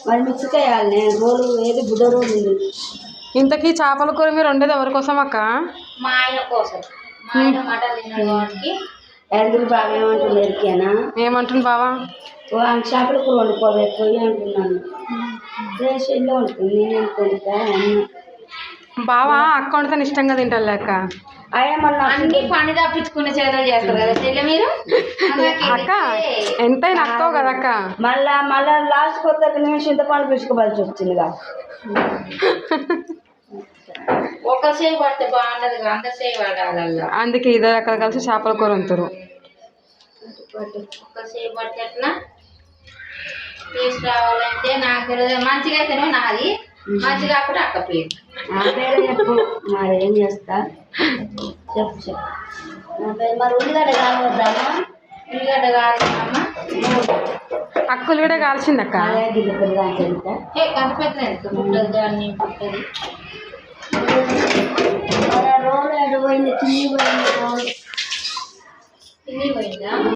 మరి మిక్సీకి వేయాలి. నేను రోలు ఏది బుడ్డ రోలు ఉంది. ఇంతకీ చేపల కూర మీరు వండేది ఎవరి కోసం అక్క? మా ఆయన కోసం. మా ఆయన మటన్ తిన్నాడు కాబట్టి ఎదురు బాగా ఏమంటుంది ఎరికేనా? ఏమంటుంది బావా? చేపల కూర వండుకోవాలి పోయి అంటున్నాను. రేషన్లో ఉంటుంది. నేను అనుకుంటా బావా అక్క వండితే ఇష్టంగా తింటారు అక్క. అయినా మళ్ళీ అన్ని పని తప్పించుకునే చేతులు చేస్తారు కదా చెల్లె మీరు. అక్క ఎంతైనా అక్కవు కదా అక్క. మళ్ళా లాస్ట్ కొత్త నేను చింతపండు పిసుకుపలిసి వచ్చిందిగా. ఒక సేపు పడితే బాగుండదు, అంత సేపు పడాలి. అందుకే ఇద్దరు అక్కడ కలిసి చేపల కూర వండుతారు. ఒక సేపు పడితే ఎట్లా టేస్ట్ రావాలంటే నాకు మంచిగా అయితేనే నాది, మంచిగా అప్పుడు అక్క పేరు. నా పేరు చెప్పు, మరి ఏం చేస్తా చెప్పు చెప్పు. నా పేరు మరి ఉల్లిగడ్డ కావద్దామా? ఉల్లిగడ్డ కావాలమ్మా. అక్క ఉల్లిగడ్డ కాల్చింది అక్క. అదే గిద్ద పెద్ద కంట పెద్ద పుట్టదు దాన్ని పుట్టది. రోలు ఎటు పోయింది? తిని పోయింది రోలు. తిని పోయిందా?